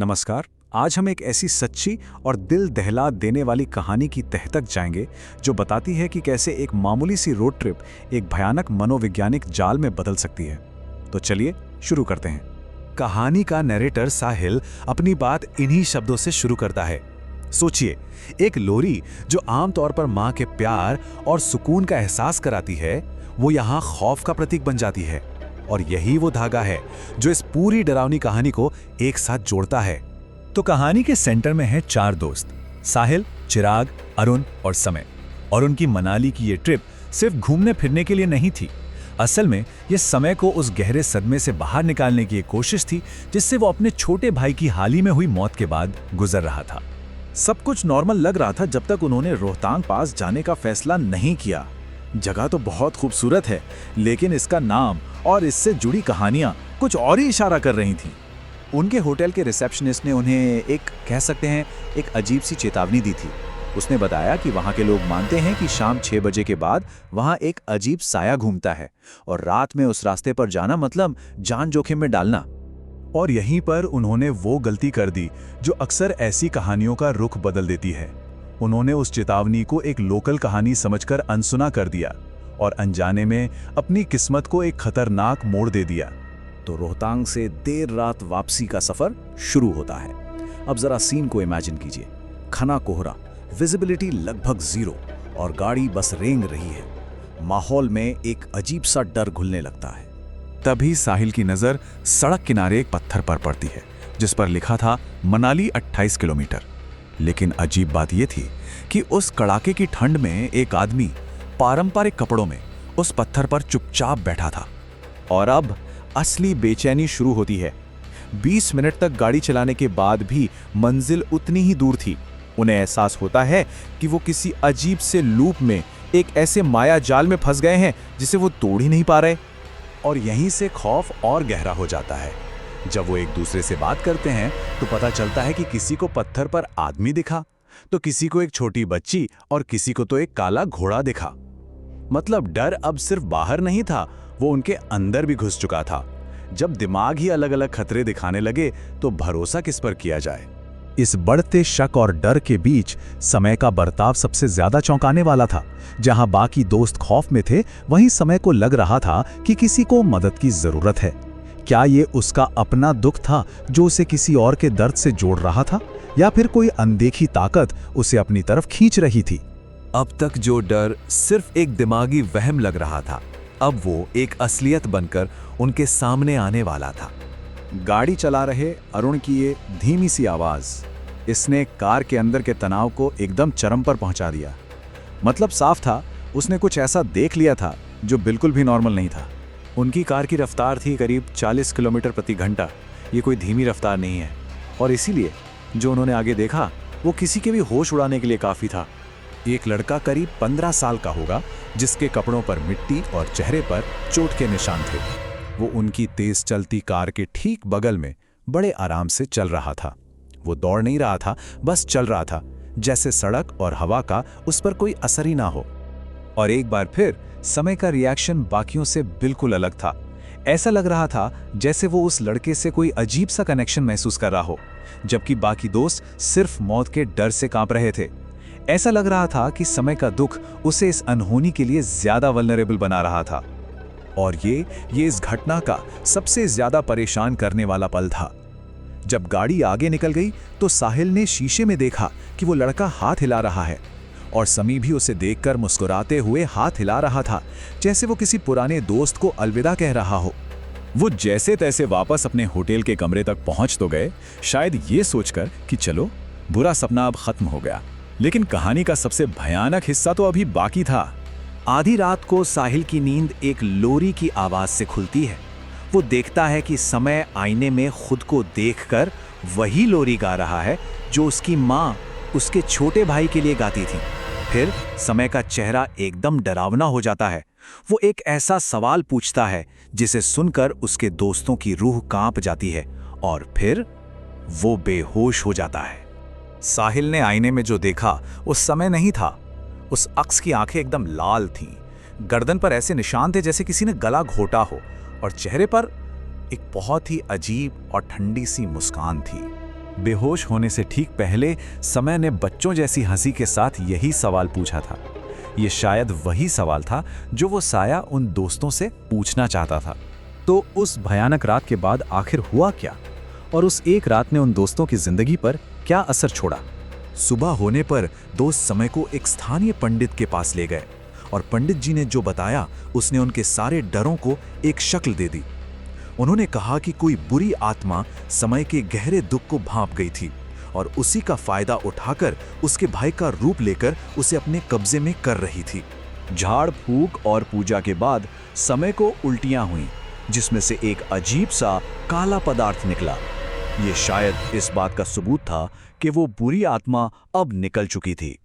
नमस्कार। आज हम एक ऐसी सच्ची और दिल दहला देने वाली कहानी की तह तक जाएंगे जो बताती है कि कैसे एक मामूली सी रोड ट्रिप एक भयानक मनोवैज्ञानिक जाल में बदल सकती है। तो चलिए शुरू करते हैं। कहानी का नरेटर साहिल अपनी बात इन्हीं शब्दों से शुरू करता है। सोचिए, एक लोरी जो आमतौर पर माँ के प्यार और सुकून का एहसास कराती है, वो यहाँ खौफ का प्रतीक बन जाती है। और यही वो धागा है जो इस पूरी डरावनी कहानी को एक साथ जोड़ता है। तो कहानी के सेंटर में है चार दोस्त, साहिल, चिराग, अरुण और समय। और उनकी मनाली की ये ट्रिप सिर्फ घूमने फिरने के लिए नहीं थी। असल में ये समय को उस गहरे सदमे से बाहर निकालने की एक कोशिश थी जिससे वो अपने छोटे भाई की हाल ही में हुई मौत के बाद गुजर रहा था। सब कुछ नॉर्मल लग रहा था जब तक उन्होंने रोहतांग पास जाने का फैसला नहीं किया। जगह तो बहुत खूबसूरत है, लेकिन इसका नाम और इससे जुड़ी कहानियां कुछ और ही इशारा कर रही थीं। उनके होटल के रिसेप्शनिस्ट ने उन्हें कह सकते हैं एक अजीब सी चेतावनी दी थी। उसने बताया कि वहाँ के लोग मानते हैं कि शाम 6 बजे के बाद वहाँ एक अजीब साया घूमता है और रात में उस रास्ते पर जाना मतलब जान जोखिम में डालना। और यहीं पर उन्होंने वो गलती कर दी जो अक्सर ऐसी कहानियों का रुख बदल देती है। उन्होंने उस चेतावनी को एक लोकल कहानी समझकर अनसुना कर दिया और अनजाने में अपनी किस्मत को एक खतरनाक मोड़ दे दिया। तो रोहतांग से देर रात वापसी का सफर शुरू होता है। अब जरा सीन को इमेजिन कीजिए। घना कोहरा, विजिबिलिटी लगभग 0 और गाड़ी बस रेंग रही है। माहौल में एक अजीब सा डर घुलने लगता है। तभी साहिल की नजर सड़क किनारे एक पत्थर पर पड़ती है जिस पर लिखा था मनाली 28 किलोमीटर। लेकिन अजीब बात यह थी कि उस कड़ाके की ठंड में एक आदमी पारंपरिक कपड़ों में उस पत्थर पर चुपचाप बैठा था। और अब असली बेचैनी शुरू होती है। 20 मिनट तक गाड़ी चलाने के बाद भी मंजिल उतनी ही दूर थी। उन्हें एहसास होता है कि वो किसी अजीब से लूप में, एक ऐसे माया जाल में फंस गए हैं जिसे वो तोड़ ही नहीं पा रहे। और यहीं से खौफ और गहरा हो जाता है। जब वो एक दूसरे से बात करते हैं तो पता चलता है कि किसी को पत्थर पर आदमी दिखा, तो किसी को एक छोटी बच्ची और किसी को तो एक काला घोड़ा दिखा। मतलब डर अब सिर्फ बाहर नहीं था, वो उनके अंदर भी घुस चुका था। जब दिमाग ही अलग अलग खतरे दिखाने लगे तो भरोसा किस पर किया जाए। इस बढ़ते शक और डर के बीच समय का बर्ताव सबसे ज्यादा चौंकाने वाला था। जहां बाकी दोस्त खौफ में थे, वहीं समय को लग रहा था कि किसी को मदद की जरूरत है। क्या ये उसका अपना दुख था जो उसे किसी और के दर्द से जोड़ रहा था, या फिर कोई अनदेखी ताकत उसे अपनी तरफ खींच रही थी? अब तक जो डर सिर्फ एक दिमागी वहम लग रहा था, अब वो एक असलियत बनकर उनके सामने आने वाला था। गाड़ी चला रहे अरुण की ये धीमी सी आवाज, इसने कार के अंदर के तनाव को एकदम चरम पर पहुंचा दिया। मतलब साफ था, उसने कुछ ऐसा देख लिया था जो बिल्कुल भी नॉर्मल नहीं था। उनकी कार की रफ्तार थी करीब 40 किलोमीटर प्रति घंटा। ये कोई धीमी रफ्तार नहीं है। और इसीलिए जो उन्होंने आगे देखा वो किसी के भी होश उड़ाने के लिए काफ़ी था। एक लड़का करीब 15 साल का होगा जिसके कपड़ों पर मिट्टी और चेहरे पर चोट के निशान थे। वो उनकी तेज चलती कार के ठीक बगल में बड़े आराम से चल रहा था। वो दौड़ नहीं रहा था, बस चल रहा था, जैसे सड़क और हवा का उस पर कोई असर ही ना हो। और एक बार फिर समय का रिएक्शन बाकियों से बिल्कुल अलग था। ऐसा लग रहा था जैसे वो उस लड़के से कोई अजीब सा कनेक्शन महसूस कर रहा हो, जबकि बाकी दोस्त सिर्फ मौत के डर से कांप रहे थे। ऐसा लग रहा था कि समय का दुख उसे इस अनहोनी के लिए ज्यादा वल्नरेबल बना रहा था। और ये इस घटना का सबसे ज्यादा परेशान करने वाला पल था। जब गाड़ी आगे निकल गई तो साहिल ने शीशे में देखा कि वो लड़का हाथ हिला रहा है, और समी भी उसे देखकर मुस्कुराते हुए हाथ हिला रहा था, जैसे वो किसी पुराने दोस्त को अलविदा कह रहा हो। वो जैसे तैसे वापस अपने होटल के कमरे तक पहुंच तो गए, शायद ये सोचकर कि चलो बुरा सपना अब खत्म हो गया। लेकिन कहानी का सबसे भयानक हिस्सा तो अभी बाकी था। आधी रात को साहिल की नींद एक लोरी की आवाज से खुलती है। वो देखता है कि समय आईने में खुद को देखकर वही लोरी गा रहा है जो उसकी माँ उसके छोटे भाई के लिए गाती थी। फिर समय का चेहरा एकदम डरावना हो जाता है। वो एक ऐसा सवाल पूछता है जिसे सुनकर उसके दोस्तों की रूह कांप जाती है, और फिर वो बेहोश हो जाता है। साहिल ने आईने में जो देखा उस समय नहीं था। उस अक्स की आंखें एकदम लाल थीं, गर्दन पर ऐसे निशान थे जैसे किसी ने गला घोटा हो, और चेहरे पर एक बहुत ही अजीब और ठंडी सी मुस्कान थी। बेहोश होने से ठीक पहले समय ने बच्चों जैसी हंसी के साथ यही सवाल पूछा था। ये शायद वही सवाल था जो वो साया उन दोस्तों से पूछना चाहता था। तो उस भयानक रात के बाद आखिर हुआ क्या, और उस एक रात ने उन दोस्तों की जिंदगी पर क्या असर छोड़ा? सुबह होने पर दोस्त समय को एक स्थानीय पंडित के पास ले गए और पंडित जी ने जो बताया उसने उनके सारे डरों को एक शक्ल दे दी। उन्होंने कहा कि कोई बुरी आत्मा समय के गहरे दुख को भांप गई थी और उसी का फायदा उठाकर उसके भाई का रूप लेकर उसे अपने कब्जे में कर रही थी। झाड़ फूक और पूजा के बाद समय को उल्टियां हुईं, जिसमें से एक अजीब सा काला पदार्थ निकला। ये शायद इस बात का सबूत था कि वो बुरी आत्मा अब निकल चुकी थी।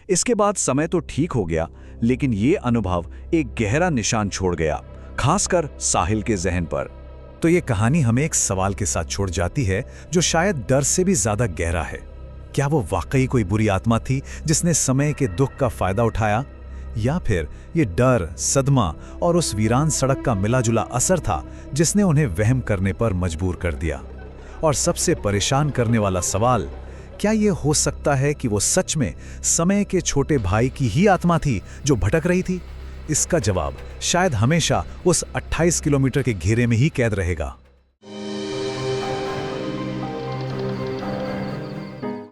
इसके बाद समय तो ठीक हो गया, लेकिन ये अनुभव एक गहरा निशान छोड़ गया, खासकर साहिल के जहन पर। तो ये कहानी हमें एक सवाल के साथ छोड़ जाती है जो शायद डर से भी ज्यादा गहरा है। क्या वो वाकई कोई बुरी आत्मा थी जिसने समय के दुख का फायदा उठाया, या फिर ये डर, सदमा और उस वीरान सड़क का मिला-जुला असर था जिसने उन्हें वहम करने पर मजबूर कर दिया? और सबसे परेशान करने वाला सवाल, क्या ये हो सकता है कि वो सच में समय के छोटे भाई की ही आत्मा थी जो भटक रही थी? इसका जवाब शायद हमेशा उस 28 किलोमीटर के घेरे में ही कैद रहेगा।